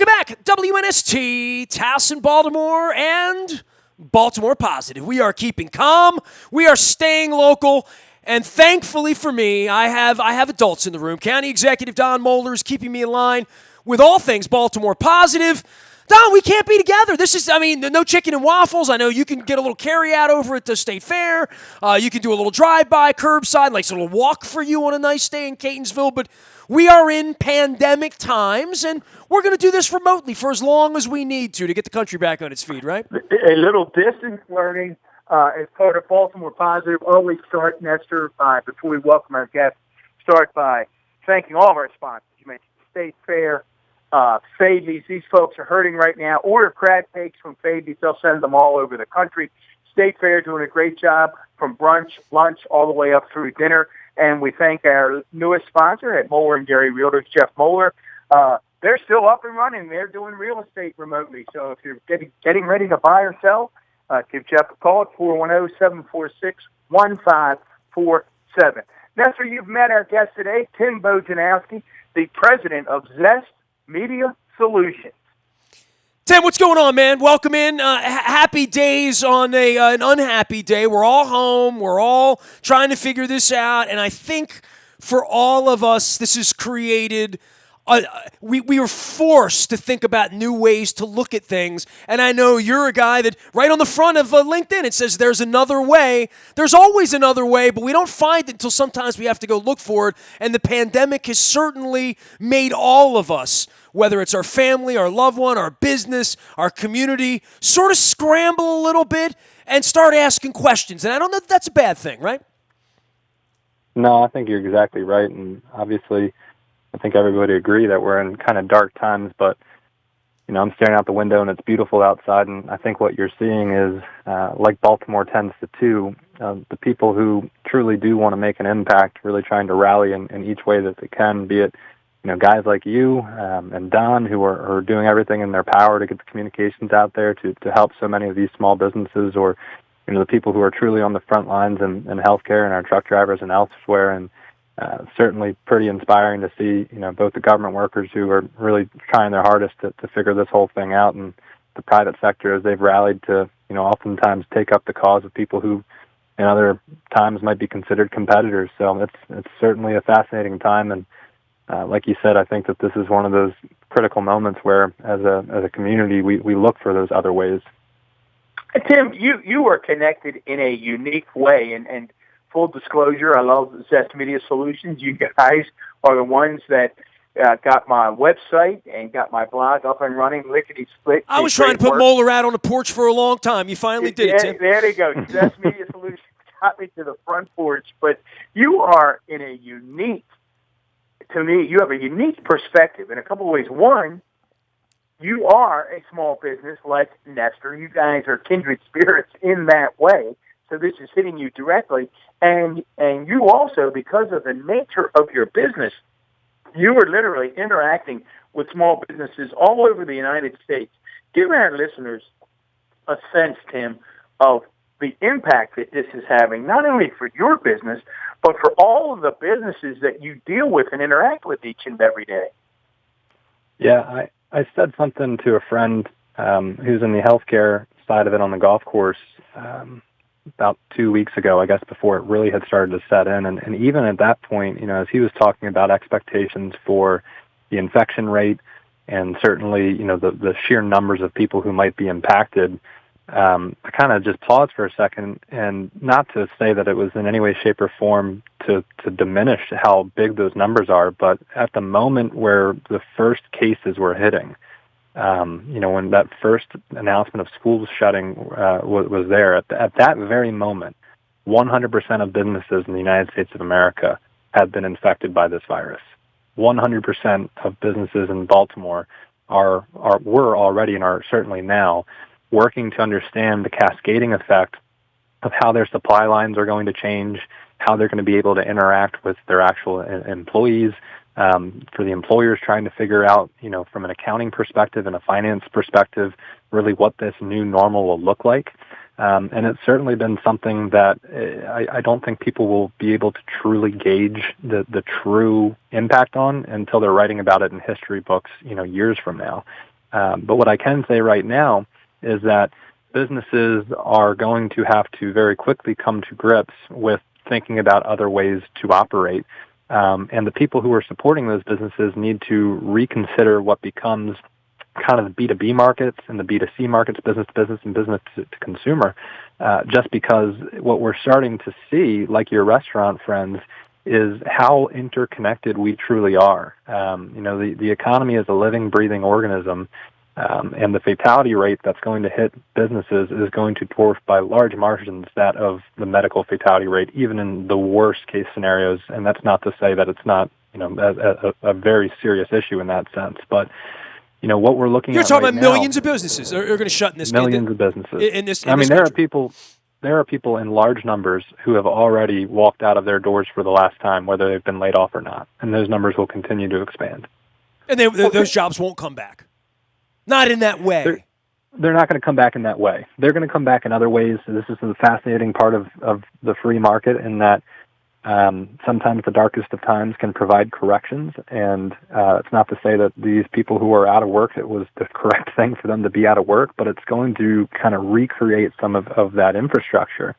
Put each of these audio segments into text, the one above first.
Welcome back, WNST, Towson, Baltimore, and Baltimore Positive. We are keeping calm. We are staying local. And thankfully for me, I have adults in the room. County Executive Don Moeller is keeping me in line with all things Baltimore Positive. Don, we can't be together. This is, no chicken and waffles. I know you can get a little carry out over at the State Fair. You can do a little drive-by, curbside, like a little walk for you on a nice day in Catonsville. But we are in pandemic times, and we're going to do this remotely for as long as we need to get the country back on its feet, right? A little distance learning as part of Baltimore Positive. Always start, Nestor, before we welcome our guests, start by thanking all of our sponsors. You mentioned State Fair, Fabies. These folks are hurting right now. Order crab cakes from Fabies. They'll send them all over the country. State Fair doing a great job from brunch, lunch, all the way up through dinner. And we thank our newest sponsor at Moeller & Gary Realtors, Jeff Moeller. They're still up and running. They're doing real estate remotely. So if you're getting ready to buy or sell, give Jeff a call at 410-746-1547. Nestor, you've met our guest today, Tim Bojanowski, the president of Zest Media Solutions. Tim, what's going on, man? Welcome in. Happy days on an unhappy day. We're all home. We're all trying to figure this out. And I think for all of us, this has created we were forced to think about new ways to look at things. And I know you're a guy that right on the front of LinkedIn, it says there's another way. There's always another way, but we don't find it until sometimes we have to go look for it. And the pandemic has certainly made all of us, whether it's our family, our loved one, our business, our community, sort of scramble a little bit and start asking questions. And I don't know if that's a bad thing, right? No, I think you're exactly right. And obviously, I think everybody agree that we're in kind of dark times, but, I'm staring out the window and it's beautiful outside. And I think what you're seeing is, like Baltimore tends to do, the people who truly do want to make an impact, really trying to rally in each way that they can, be it, guys like you and Don who are doing everything in their power to get the communications out there to help so many of these small businesses, or, the people who are truly on the front lines in healthcare and our truck drivers and elsewhere. And certainly pretty inspiring to see, both the government workers who are really trying their hardest to figure this whole thing out, and the private sector as they've rallied to, oftentimes take up the cause of people who in other times might be considered competitors. So it's certainly a fascinating time. And like you said, I think that this is one of those critical moments where as a community, we look for those other ways. Tim, you are connected in a unique way, and full disclosure, I love Zest Media Solutions. You guys are the ones that got my website and got my blog up and running, lickety-split. I was trying to put Moeller out on the porch for a long time. You finally did it, Tim. There you go. Zest Media Solutions got me to the front porch. But you are in a unique, to me, you have a unique perspective in a couple of ways. One, you are a small business like Nestor. You guys are kindred spirits in that way. So this is hitting you directly. And you also, because of the nature of your business, you are literally interacting with small businesses all over the United States. Give our listeners a sense, Tim, of the impact that this is having, not only for your business, but for all of the businesses that you deal with and interact with each and every day. Yeah, I said something to a friend who's in the healthcare side of it on the golf course about 2 weeks ago, I guess, before it really had started to set in. And even at that point, as he was talking about expectations for the infection rate and certainly, the sheer numbers of people who might be impacted, I kind of just paused for a second, and not to say that it was in any way, shape, or form to diminish how big those numbers are, but at the moment where the first cases were hitting, when that first announcement of schools shutting was there, at that very moment, 100% of businesses in the United States of America had been infected by this virus. 100% of businesses in Baltimore were already and are certainly now working to understand the cascading effect of how their supply lines are going to change, how they're going to be able to interact with their actual employees, for the employers trying to figure out, from an accounting perspective and a finance perspective, really what this new normal will look like. And it's certainly been something that I don't think people will be able to truly gauge the true impact on until they're writing about it in history books, years from now. But what I can say right now is that businesses are going to have to very quickly come to grips with thinking about other ways to operate. And the people who are supporting those businesses need to reconsider what becomes kind of the B2B markets and the B2C markets, business to business and business to consumer, just because what we're starting to see, like your restaurant friends, is how interconnected we truly are. The economy is a living, breathing organism, and the fatality rate that's going to hit businesses is going to dwarf by large margins that of the medical fatality rate, even in the worst case scenarios. And that's not to say that it's not, a very serious issue in that sense. But, what we're looking You're at talking right about now, millions of businesses are going to shut in this millions of businesses. In this there country. are people in large numbers who have already walked out of their doors for the last time, whether they've been laid off or not. And those numbers will continue to expand. And those jobs won't come back. Not in that way. They're not going to come back in that way. They're going to come back in other ways. So this is the fascinating part of the free market, in that sometimes the darkest of times can provide corrections. And it's not to say that these people who are out of work, it was the correct thing for them to be out of work, but it's going to kind of recreate some of that infrastructure.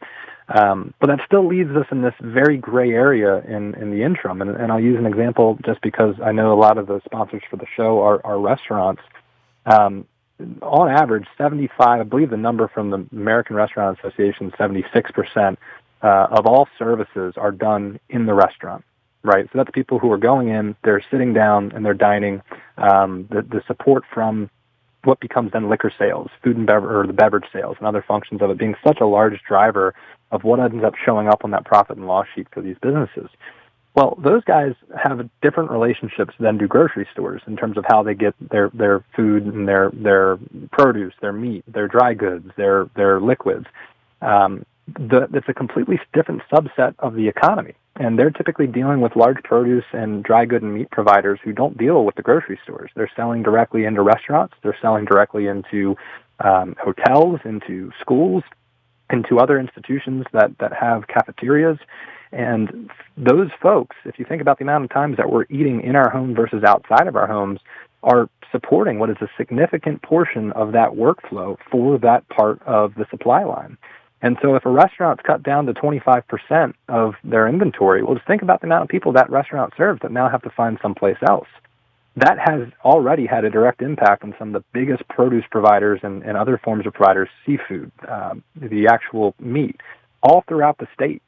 But that still leaves us in this very gray area in the interim. And I'll use an example just because I know a lot of the sponsors for the show are restaurants. On average, 75, I believe the number from the American Restaurant Association, 76% of all services are done in the restaurant, right? So that's people who are going in, they're sitting down, and they're dining. The support from what becomes then liquor sales, food and beverage, or the beverage sales, and other functions of it being such a large driver of what ends up showing up on that profit and loss sheet for these businesses. Well, those guys have different relationships than do grocery stores in terms of how they get their food and their produce, their meat, their dry goods, their liquids. It's a completely different subset of the economy, and they're typically dealing with large produce and dry good and meat providers who don't deal with the grocery stores. They're selling directly into restaurants. They're selling directly into hotels, into schools, into other institutions that have cafeterias. And those folks, if you think about the amount of times that we're eating in our home versus outside of our homes, are supporting what is a significant portion of that workflow for that part of the supply line. And so if a restaurant's cut down to 25% of their inventory, well, just think about the amount of people that restaurant serves that now have to find someplace else. That has already had a direct impact on some of the biggest produce providers and other forms of providers, seafood, the actual meat, all throughout the state.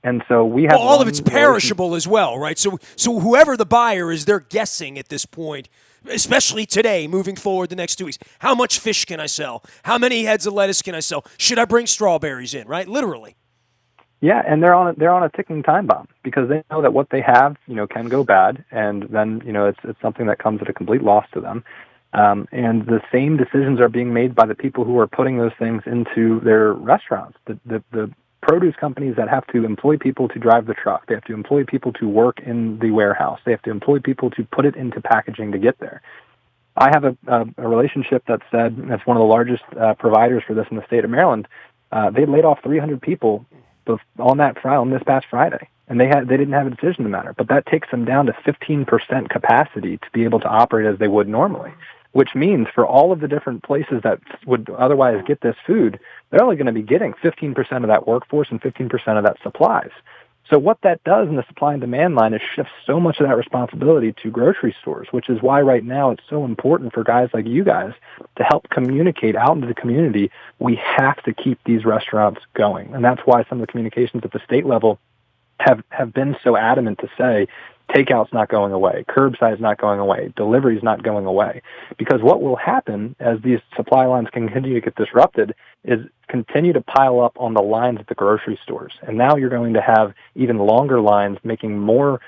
And so we have all of it's perishable as well, right? So whoever the buyer is, they're guessing at this point, especially today, moving forward the next 2 weeks. How much fish can I sell? How many heads of lettuce can I sell? Should I bring strawberries in, right? Literally. Yeah, and they're on a ticking time bomb because they know that what they have, can go bad, and then it's something that comes at a complete loss to them. And the same decisions are being made by the people who are putting those things into their restaurants. The produce companies that have to employ people to drive the truck. They have to employ people to work in the warehouse. They have to employ people to put it into packaging to get there. I have a relationship that's one of the largest providers for this in the state of Maryland. They laid off 300 people on this past Friday, and they didn't have a decision in the matter. But that takes them down to 15% capacity to be able to operate as they would normally, which means for all of the different places that would otherwise get this food, they're only going to be getting 15% of that workforce and 15% of that supplies. So what that does in the supply and demand line is shift so much of that responsibility to grocery stores, which is why right now it's so important for guys like you guys to help communicate out into the community. We have to keep these restaurants going. And that's why some of the communications at the state level have been so adamant to say, takeout's not going away, curbside's not going away, delivery's not going away. Because what will happen as these supply lines continue to get disrupted is continue to pile up on the lines at the grocery stores. And now you're going to have even longer lines, making more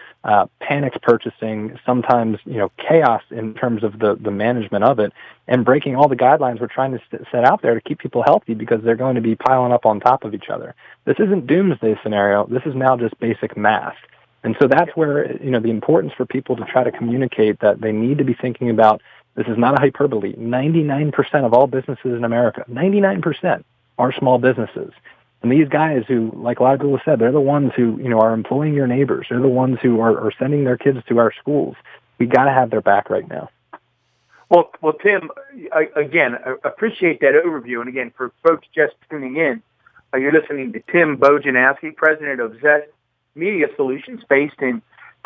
panicked purchasing, sometimes chaos in terms of the management of it, and breaking all the guidelines we're trying to set out there to keep people healthy, because they're going to be piling up on top of each other. This isn't doomsday scenario. This is now just basic math. And so that's where, the importance for people to try to communicate that they need to be thinking about, this is not a hyperbole, 99% of all businesses in America, 99% are small businesses. And these guys who, like a lot of people have said, they're the ones who, are employing your neighbors. They're the ones who are sending their kids to our schools. We got to have their back right now. Well, Tim, again, I appreciate that overview. And again, for folks just tuning in, you're listening to Tim Bojanowski, president of Zest Media Solutions, based in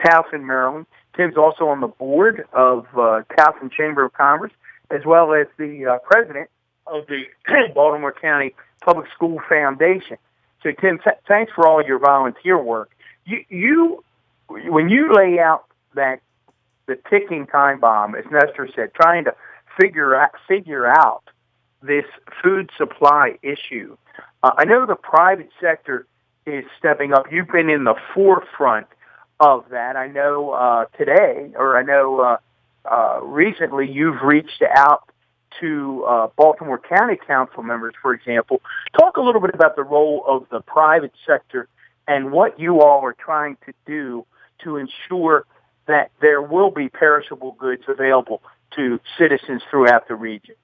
Towson, Maryland. Tim's also on the board of Towson Chamber of Commerce, as well as the president of the Baltimore County Public School Foundation. So, Tim, thanks for all your volunteer work. You, when you lay out the ticking time bomb, as Nestor said, trying to figure out this food supply issue. I know the private sector is stepping up. You've been in the forefront of that. I know recently you've reached out to Baltimore County Council members, for example. Talk a little bit about the role of the private sector and what you all are trying to do to ensure that there will be perishable goods available to citizens throughout the region.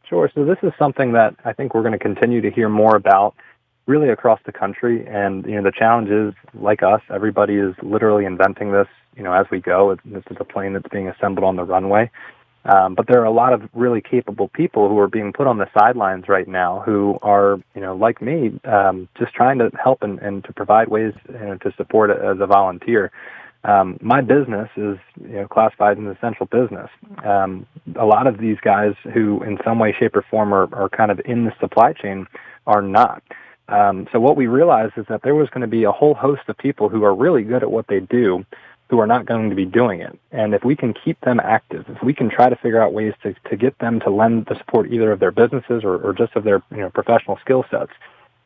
Sure. So this is something that I think we're going to continue to hear more about really across the country. And, the challenge is, like us, everybody is literally inventing this, as we go. This is a plane that's being assembled on the runway. But there are a lot of really capable people who are being put on the sidelines right now who are, like me, just trying to help and to provide ways to support it as a volunteer. My business is classified as an essential business. A lot of these guys who in some way, shape, or form are kind of in the supply chain are not. So what we realized is that there was going to be a whole host of people who are really good at what they do who are not going to be doing it. And if we can keep them active, if we can try to figure out ways to get them to lend the support either of their businesses or just of their professional skill sets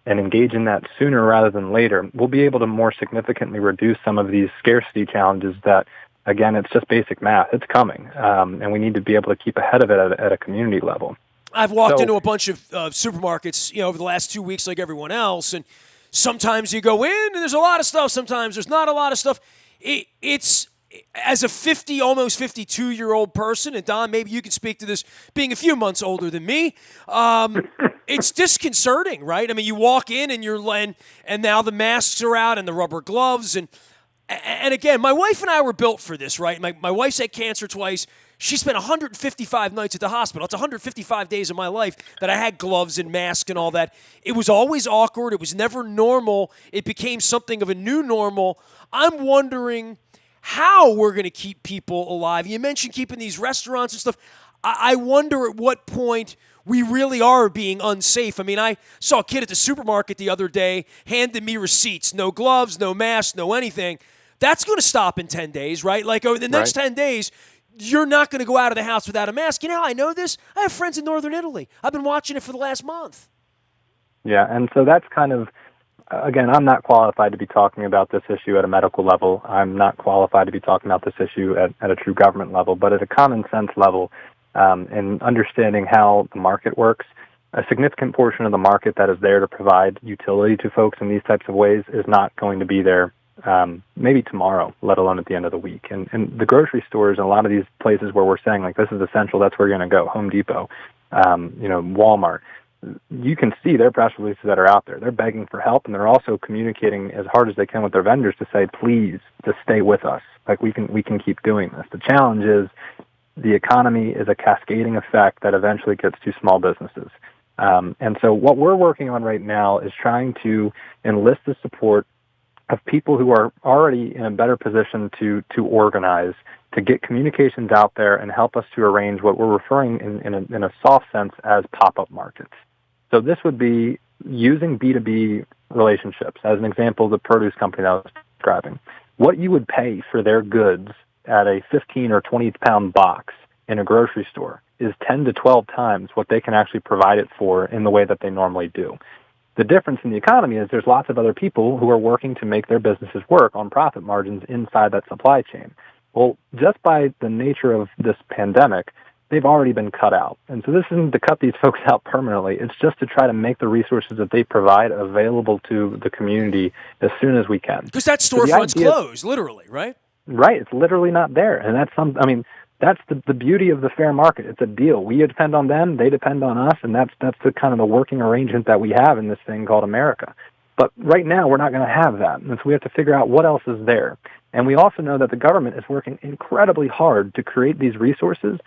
and engage in that sooner rather than later, we'll be able to more significantly reduce some of these scarcity challenges that, again, it's just basic math. It's coming, and we need to be able to keep ahead of it at a community level. I've walked into a bunch of supermarkets, over the last 2 weeks like everyone else, and sometimes you go in and there's a lot of stuff, sometimes there's not a lot of stuff. It's as a almost 52-year-old person, and Don, maybe you can speak to this, being a few months older than me, it's disconcerting, right? I mean, you walk in and now the masks are out and the rubber gloves, and again, my wife and I were built for this, right? My wife's had cancer twice. She spent 155 nights at the hospital. It's 155 days of my life that I had gloves and masks and all that. It was always awkward. It was never normal. It became something of a new normal. I'm wondering how we're going to keep people alive. You mentioned keeping these restaurants and stuff. I wonder at what point we really are being unsafe. I mean, I saw a kid at the supermarket the other day handing me receipts. No gloves, no masks, no anything. That's going to stop in 10 days, right? Like over the next 10 days, you're not going to go out of the house without a mask. You know how I know this? I have friends in Northern Italy. I've been watching it for the last month. Yeah, and so that's kind of, again, I'm not qualified to be talking about this issue at a medical level. I'm not qualified to be talking about this issue at a true government level, but at a common sense level, and understanding how the market works, a significant portion of the market that is there to provide utility to folks in these types of ways is not going to be there maybe tomorrow, let alone at the end of the week. And the grocery stores and a lot of these places where we're saying, like, this is essential, that's where you're going to go, Home Depot, Walmart, you can see their press releases that are out there. They're begging for help, and they're also communicating as hard as they can with their vendors to say, please, just stay with us. Like, we can keep doing this. The challenge is the economy is a cascading effect that eventually gets to small businesses. And so what we're working on right now is trying to enlist the support of people who are already in a better position to organize, to get communications out there and help us to arrange what we're referring in a soft sense as pop-up markets. So this would be using B2B relationships. As an example, the produce company that I was describing. What you would pay for their goods at a 15 or 20-pound box in a grocery store is 10 to 12 times what they can actually provide it for in the way that they normally do. The difference in the economy is there's lots of other people who are working to make their businesses work on profit margins inside that supply chain. Well, just by the nature of this pandemic, they've already been cut out. And so this isn't to cut these folks out permanently. It's just to try to make the resources that they provide available to the community as soon as we can. Because that storefront's closed, literally, right? Right. It's literally not there. And that's the beauty of the fair market. It's a deal. We depend on them, they depend on us, and that's the kind of the working arrangement that we have in this thing called America. But right now, we're not going to have that, and so we have to figure out what else is there. And we also know that the government is working incredibly hard to create these resources,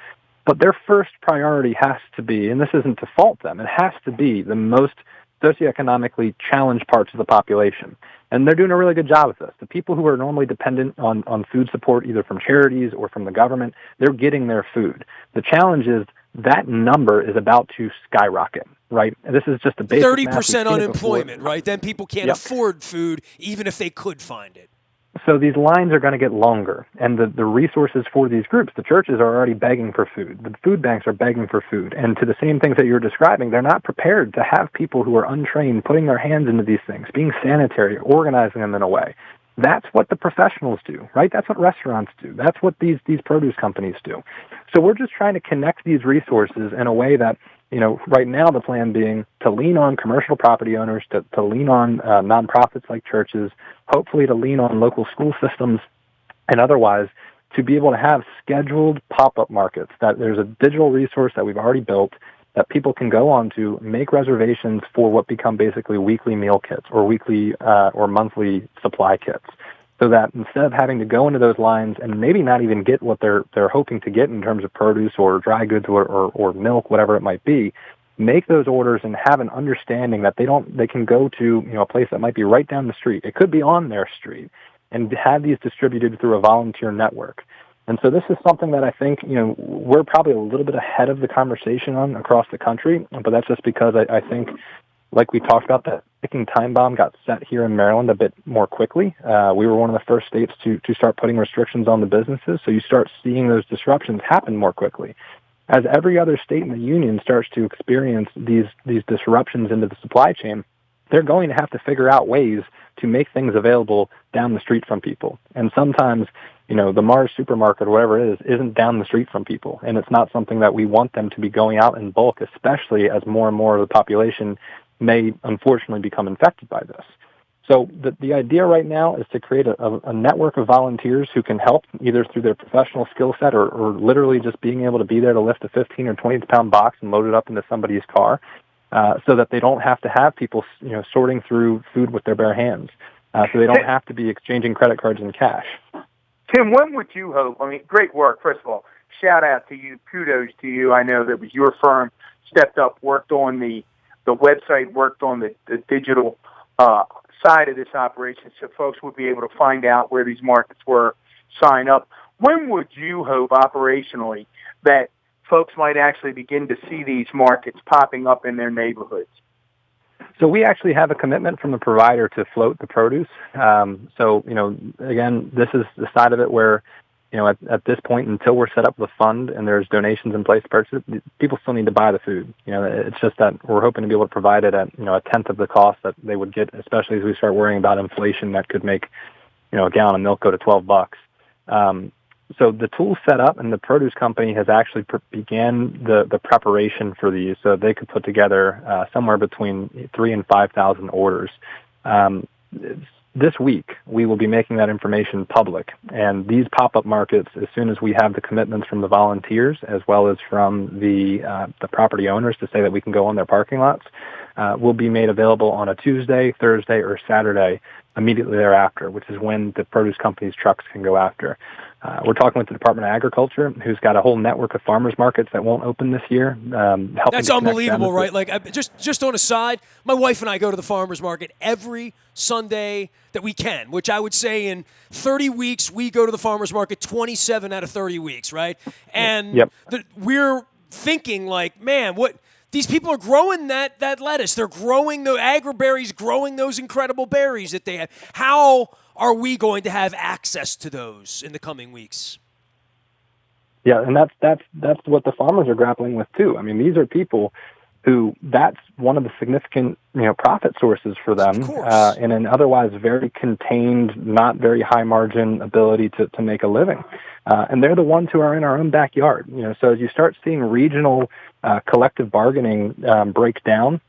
But their first priority has to be, and this isn't to fault them, it has to be the most socioeconomically challenged parts of the population. And they're doing a really good job with this. The people who are normally dependent on food support, either from charities or from the government, they're getting their food. The challenge is that number is about to skyrocket, right? And this is just a basic 30% unemployment, right? Then people can't Yep. afford food even if they could find it. So these lines are going to get longer, and the resources for these groups, the churches are already begging for food. The food banks are begging for food. And to the same things that you're describing, they're not prepared to have people who are untrained putting their hands into these things, being sanitary, organizing them in a way. That's what the professionals do, right? That's what restaurants do. That's what these produce companies do. So we're just trying to connect these resources in a way that, right now the plan being to lean on commercial property owners, to lean on nonprofits like churches, hopefully to lean on local school systems and otherwise to be able to have scheduled pop-up markets, that there's a digital resource that we've already built that people can go on to make reservations for what become basically weekly meal kits or weekly or monthly supply kits. So that instead of having to go into those lines and maybe not even get what they're hoping to get in terms of produce or dry goods or milk, whatever it might be, make those orders and have an understanding that they can go to a place that might be right down the street. It could be on their street, and have these distributed through a volunteer network. And so this is something that I think we're probably a little bit ahead of the conversation on across the country, but that's just because I think, like we talked about, that ticking time bomb got set here in Maryland a bit more quickly. We were one of the first states to start putting restrictions on the businesses, so you start seeing those disruptions happen more quickly. As every other state in the union starts to experience these disruptions into the supply chain, they're going to have to figure out ways to make things available down the street from people. And sometimes, the Mars supermarket or whatever it is, isn't down the street from people. And it's not something that we want them to be going out in bulk, especially as more and more of the population may unfortunately become infected by this. So the idea right now is to create a network of volunteers who can help either through their professional skill set or literally just being able to be there to lift a 15 or 20-pound box and load it up into somebody's car, so that they don't have to have people sorting through food with their bare hands, so they don't have to be exchanging credit cards and cash. Tim, when would you hope? I mean, great work. First of all, shout out to you. Kudos to you. I know that was your firm, stepped up, worked on the website, worked on the digital side of this operation so folks would be able to find out where these markets were, sign up. When would you hope operationally that folks might actually begin to see these markets popping up in their neighborhoods? So we actually have a commitment from the provider to float the produce. So, again, this is the side of it where, at this point, until we're set up with a fund and there's donations in place to purchase it, people still need to buy the food. It's just that we're hoping to be able to provide it at, a tenth of the cost that they would get, especially as we start worrying about inflation that could make, a gallon of milk go to $12. So the tool's set up, and the produce company has actually began the preparation for these, so they could put together somewhere between 3,000 and 5,000 orders. This week, we will be making that information public, and these pop-up markets, as soon as we have the commitments from the volunteers as well as from the property owners to say that we can go on their parking lots, will be made available on a Tuesday, Thursday, or Saturday immediately thereafter, which is when the produce company's trucks can go after. We're talking with the Department of Agriculture, who's got a whole network of farmers markets that won't open this year. That's unbelievable, right? Like, just on a side, my wife and I go to the farmers market every Sunday that we can, which I would say in 30 weeks, we go to the farmers market 27 out of 30 weeks, right? And we're thinking like, man, what... These people are growing that lettuce. They're growing the agriberries, growing those incredible berries that they have. How are we going to have access to those in the coming weeks? Yeah, and that's what the farmers are grappling with too. I mean, these are people who that's one of the significant profit sources for them, in an otherwise very contained, not very high margin ability to make a living. And they're the ones who are in our own backyard. So as you start seeing regional collective bargaining break down,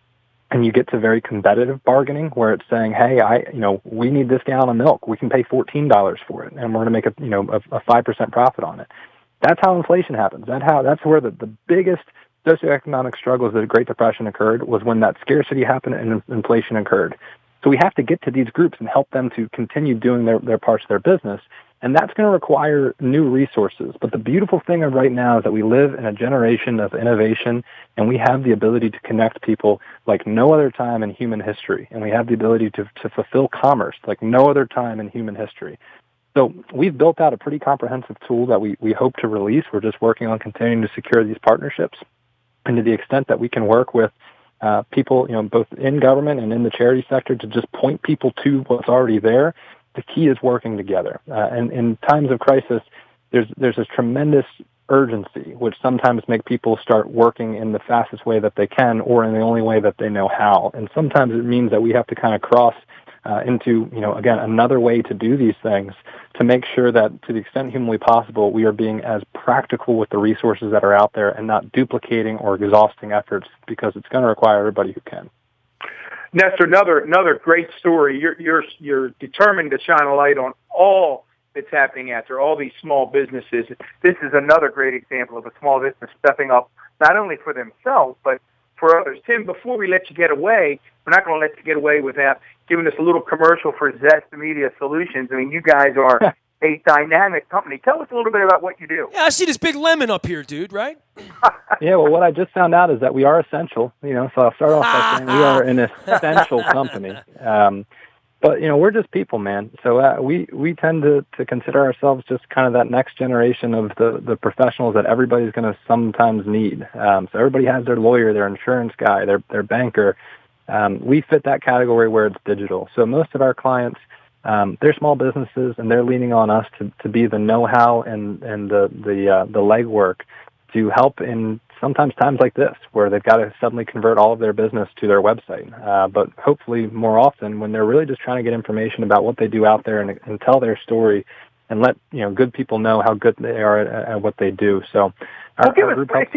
and you get to very competitive bargaining where it's saying, hey, we need this gallon of milk. We can pay $14 for it, and we're going to make a 5% profit on it. That's how inflation happens. That's where the biggest socioeconomic struggles of the Great Depression occurred, was when that scarcity happened and inflation occurred. So we have to get to these groups and help them to continue doing their parts of their business. And that's going to require new resources. But the beautiful thing right now is that we live in a generation of innovation, and we have the ability to connect people like no other time in human history. And we have the ability to fulfill commerce like no other time in human history. So we've built out a pretty comprehensive tool that we hope to release. We're just working on continuing to secure these partnerships. And to the extent that we can work with people, both in government and in the charity sector, to just point people to what's already there, the key is working together. And in times of crisis, there's a tremendous urgency, which sometimes make people start working in the fastest way that they can or in the only way that they know how. And sometimes it means that we have to kind of cross into, again, another way to do these things to make sure that to the extent humanly possible, we are being as practical with the resources that are out there and not duplicating or exhausting efforts, because it's going to require everybody who can. Nestor, another great story. You're determined to shine a light on all that's happening out there, all these small businesses. This is another great example of a small business stepping up, not only for themselves, but for others. Tim, before we let you get away, we're not going to let you get away without giving us a little commercial for Zest Media Solutions. I mean, you guys are a dynamic company. Tell us a little bit about what you do. Yeah, I see this big lemon up here, dude, right? Yeah, well, what I just found out is that we are essential, so I'll start off by saying we are an essential company. But, we're just people, man. So we tend to consider ourselves just kind of that next generation of the professionals that everybody's going to sometimes need. So everybody has their lawyer, their insurance guy, their banker. We fit that category where it's digital. So most of our clients, they're small businesses, and they're leaning on us to be the know-how and the legwork to help in sometimes times like this, where they've got to suddenly convert all of their business to their website. But hopefully more often when they're really just trying to get information about what they do out there and tell their story and let good people know how good they are at what they do. So if you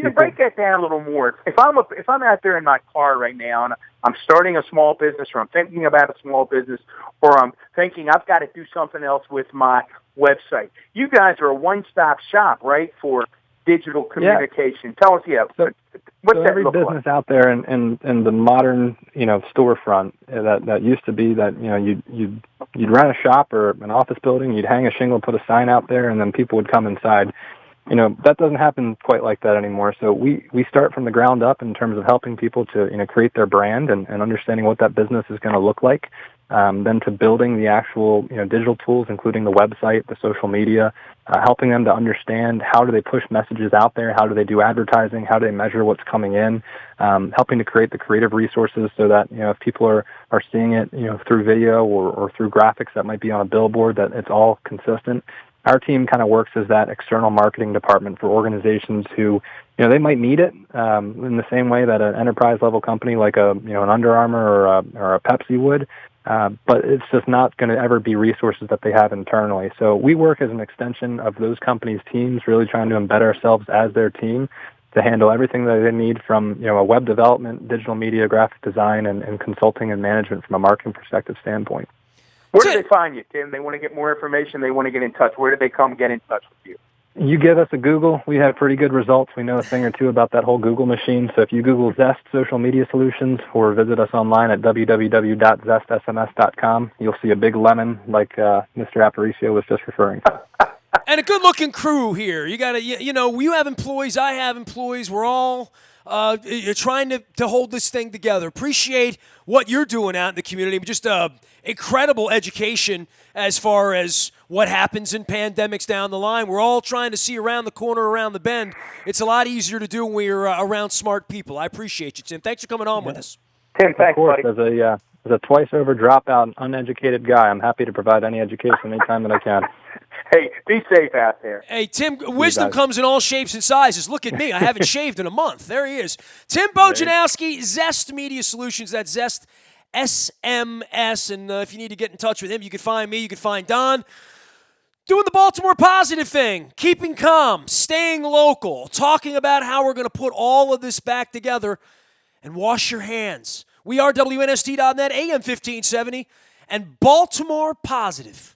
can break that down a little more. If I'm out there in my car right now and I'm starting a small business, or I'm thinking about a small business, or I'm thinking I've got to do something else with my website, you guys are a one-stop shop, right, for digital communication. Yeah. Tell us, what's that every look business like? out there in the modern storefront that used to be that you'd rent a shop or an office building, you'd hang a shingle, put a sign out there, and then people would come inside. That doesn't happen quite like that anymore. So we start from the ground up in terms of helping people to create their brand and understanding what that business is going to look like. Then to building the actual digital tools, including the website, the social media, helping them to understand how do they push messages out there, how do they do advertising, how do they measure what's coming in, helping to create the creative resources so that if people are seeing it through video or through graphics that might be on a billboard, that it's all consistent. Our team kind of works as that external marketing department for organizations who, they might need it in the same way that an enterprise level company like an Under Armour or a Pepsi would. But it's just not going to ever be resources that they have internally. So we work as an extension of those companies' teams, really trying to embed ourselves as their team to handle everything that they need from a web development, digital media, graphic design, and consulting and management from a marketing perspective standpoint. Where do they find you, Tim? They want to get more information. They want to get in touch. Where do they come get in touch with you? You give us a Google. We have pretty good results. We know a thing or two about that whole Google machine. So if you Google Zest Social Media Solutions or visit us online at www.zestsms.com, you'll see a big lemon like Mr. Aparicio was just referring to. And a good-looking crew here. You got to, you have employees. I have employees. We're all trying to hold this thing together. Appreciate what you're doing out in the community. Just incredible education as far as what happens in pandemics down the line. We're all trying to see around the corner, around the bend. It's a lot easier to do when we're around smart people. I appreciate you, Tim. Thanks for coming on with us. Tim, thanks, of course, buddy. As a twice-over dropout, uneducated guy, I'm happy to provide any education anytime that I can. Hey, be safe out there. Hey, Tim, wisdom comes in all shapes and sizes. Look at me. I haven't shaved in a month. There he is. Tim Bojanowski, Zest Media Solutions. That's Zest SMS. And if you need to get in touch with him, you can find me. You can find Don. Doing the Baltimore positive thing, keeping calm, staying local, talking about how we're going to put all of this back together and wash your hands. We are WNST.net, AM 1570, and Baltimore positive.